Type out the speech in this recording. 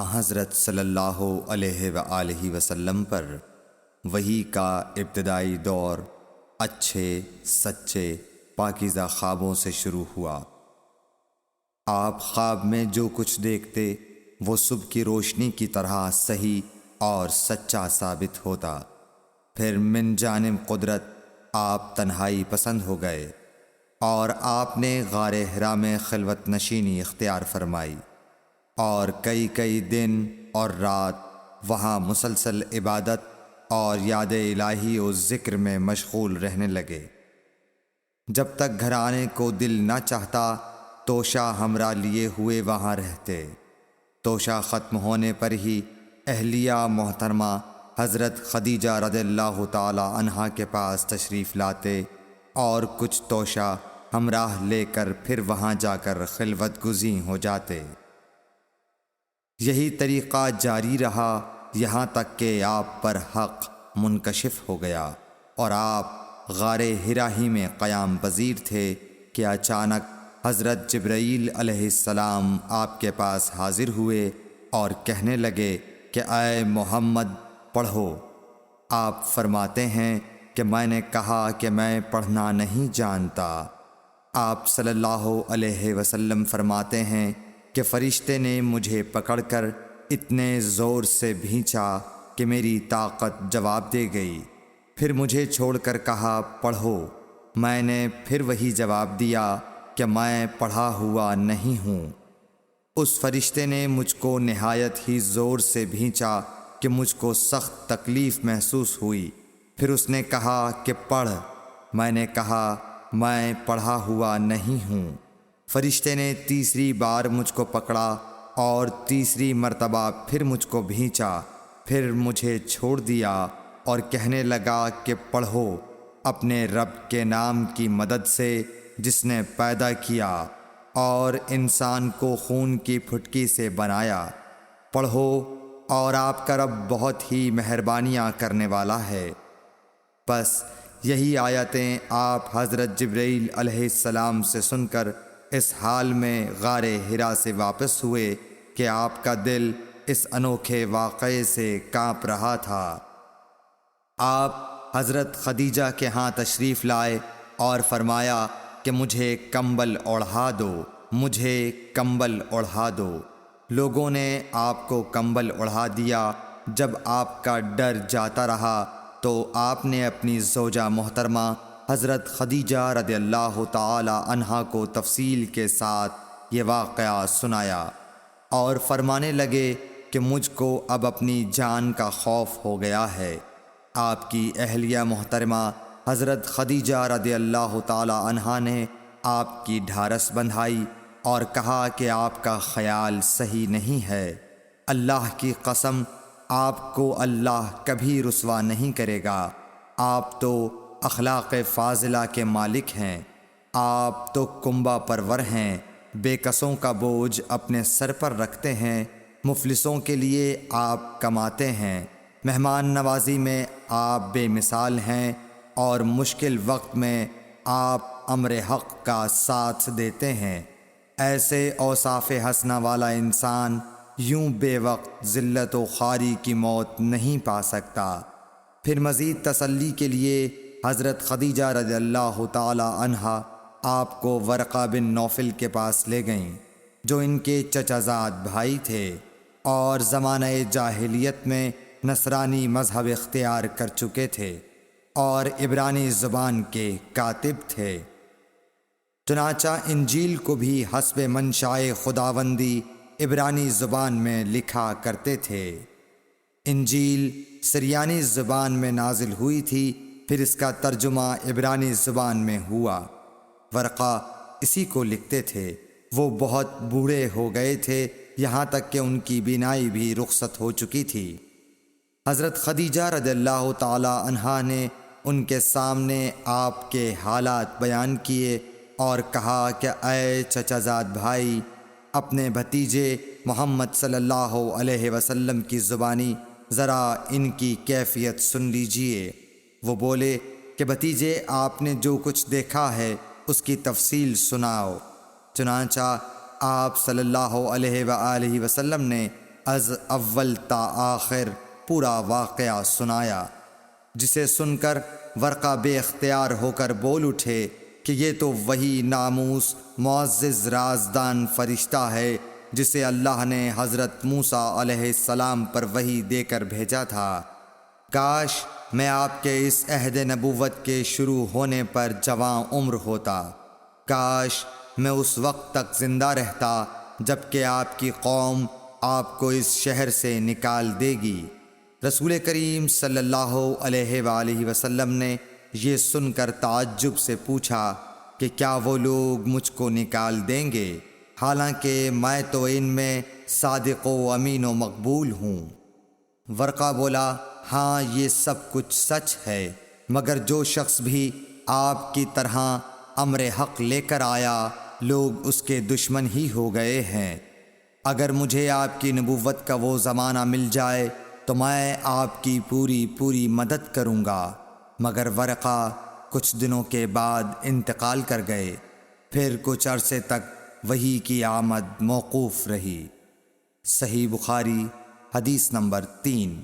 حضرت صلی اللہ علیہ وآلہ وسلم پر وحی کا ابتدائی دور اچھے سچے پاکیزہ خوابوں سے شروع ہوا۔ آپ خواب میں جو کچھ دیکھتے وہ صبح کی روشنی کی طرح صحیح اور سچا ثابت ہوتا۔ پھر من جانب قدرت آپ تنہائی پسند ہو گئے اور آپ نے غار حرا میں خلوت نشینی اختیار فرمائی اور کئی دن اور رات وہاں مسلسل عبادت اور یاد الہی و ذکر میں مشغول رہنے لگے۔ جب تک گھر آنے کو دل نہ چاہتا توشہ ہمراہ لیے ہوئے وہاں رہتے۔ توشہ ختم ہونے پر ہی اہلیہ محترمہ حضرت خدیجہ رضی اللہ تعالی عنہا کے پاس تشریف لاتے اور کچھ توشہ ہمراہ لے کر پھر وہاں جا کر خلوت گزین ہو جاتے۔ یہی طریقہ جاری رہا یہاں تک کہ آپ پر حق منکشف ہو گیا اور آپ غار حرا ہی میں قیام پذیر تھے کہ اچانک حضرت جبرائیل علیہ السلام آپ کے پاس حاضر ہوئے اور کہنے لگے کہ اے محمد پڑھو۔ آپ فرماتے ہیں کہ میں نے کہا کہ میں پڑھنا نہیں جانتا۔ آپ صلی اللہ علیہ وسلم فرماتے ہیں کہ فرشتے نے مجھے پکڑ کر اتنے زور سے بھینچا کہ میری طاقت جواب دے گئی۔ پھر مجھے چھوڑ کر کہا پڑھو۔ میں نے پھر وہی جواب دیا کہ میں پڑھا ہوا نہیں ہوں۔ اس فرشتے نے مجھ کو نہایت ہی زور سے بھینچا کہ مجھ کو سخت تکلیف محسوس ہوئی۔ پھر اس نے کہا کہ پڑھ۔ میں نے کہا میں پڑھا ہوا نہیں ہوں۔ فرشتے نے تیسری بار مجھ کو پکڑا اور تیسری مرتبہ پھر مجھ کو بھینچا۔ پھر مجھے چھوڑ دیا اور کہنے لگا کہ پڑھو اپنے رب کے نام کی مدد سے جس نے پیدا کیا اور انسان کو خون کی پھٹکی سے بنایا۔ پڑھو اور آپ کا رب بہت ہی مہربانیاں کرنے والا ہے۔ بس یہی آیتیں آپ حضرت جبرائیل علیہ السلام سے سن کر اس حال میں غار حرا سے واپس ہوئے کہ آپ کا دل اس انوکھے واقعے سے کانپ رہا تھا۔ آپ حضرت خدیجہ کے ہاں تشریف لائے اور فرمایا کہ مجھے کمبل اوڑھا دو، مجھے کمبل اوڑھا دو۔ لوگوں نے آپ کو کمبل اوڑھا دیا۔ جب آپ کا ڈر جاتا رہا تو آپ نے اپنی زوجہ محترمہ حضرت خدیجہ رضی اللہ تعالی عنہا کو تفصیل کے ساتھ یہ واقعہ سنایا اور فرمانے لگے کہ مجھ کو اب اپنی جان کا خوف ہو گیا ہے۔ آپ کی اہلیہ محترمہ حضرت خدیجہ رضی اللہ تعالی عنہا نے آپ کی ڈھارس بندھائی اور کہا کہ آپ کا خیال صحیح نہیں ہے۔ اللہ کی قسم آپ کو اللہ کبھی رسوا نہیں کرے گا۔ آپ تو اخلاق فاضلہ کے مالک ہیں۔ آپ تو کنبہ پرور ہیں، بے کسوں کا بوجھ اپنے سر پر رکھتے ہیں، مفلسوں کے لیے آپ کماتے ہیں، مہمان نوازی میں آپ بے مثال ہیں اور مشکل وقت میں آپ امر حق کا ساتھ دیتے ہیں۔ ایسے اوصاف حسنہ والا انسان یوں بے وقت ذلت و خواری کی موت نہیں پا سکتا۔ پھر مزید تسلی کے لیے حضرت خدیجہ رضی اللہ تعالی عنہا آپ کو ورقہ بن نوفل کے پاس لے گئیں جو ان کے چچا زاد بھائی تھے اور زمانہ جاہلیت میں نصرانی مذہب اختیار کر چکے تھے اور عبرانی زبان کے کاتب تھے۔ چنانچہ انجیل کو بھی حسب منشائے خداوندی عبرانی زبان میں لکھا کرتے تھے۔ انجیل سریانی زبان میں نازل ہوئی تھی، پھر اس کا ترجمہ عبرانی زبان میں ہوا۔ ورقہ اسی کو لکھتے تھے۔ وہ بہت بوڑھے ہو گئے تھے، یہاں تک کہ ان کی بینائی بھی رخصت ہو چکی تھی۔ حضرت خدیجہ رضی اللہ تعالی عنہا نے ان کے سامنے آپ کے حالات بیان کیے اور کہا کہ اے چچا زاد بھائی، اپنے بھتیجے محمد صلی اللہ علیہ وسلم کی زبانی ذرا ان کی کیفیت سن لیجئے۔ وہ بولے کہ بھتیجے آپ نے جو کچھ دیکھا ہے اس کی تفصیل سناؤ۔ چنانچہ آپ صلی اللہ علیہ وآلہ وسلم نے از اول تا آخر پورا واقعہ سنایا، جسے سن کر ورقہ بے اختیار ہو کر بول اٹھے کہ یہ تو وہی ناموس معزز رازدان فرشتہ ہے جسے اللہ نے حضرت موسیٰ علیہ السلام پر وحی دے کر بھیجا تھا۔ کاش میں آپ کے اس عہد نبوت کے شروع ہونے پر جواں عمر ہوتا، کاش میں اس وقت تک زندہ رہتا جب کہ آپ کی قوم آپ کو اس شہر سے نکال دے گی۔ رسول کریم صلی اللہ علیہ وآلہ وسلم نے یہ سن کر تعجب سے پوچھا کہ کیا وہ لوگ مجھ کو نکال دیں گے، حالانکہ میں تو ان میں صادق و امین و مقبول ہوں؟ ورقہ بولا، ہاں یہ سب کچھ سچ ہے، مگر جو شخص بھی آپ کی طرح امر حق لے کر آیا لوگ اس کے دشمن ہی ہو گئے ہیں۔ اگر مجھے آپ کی نبوت کا وہ زمانہ مل جائے تو میں آپ کی پوری مدد کروں گا، مگر ورقہ کچھ دنوں کے بعد انتقال کر گئے، پھر کچھ عرصے تک وحی کی آمد موقوف رہی۔ صحیح بخاری حدیث نمبر 3۔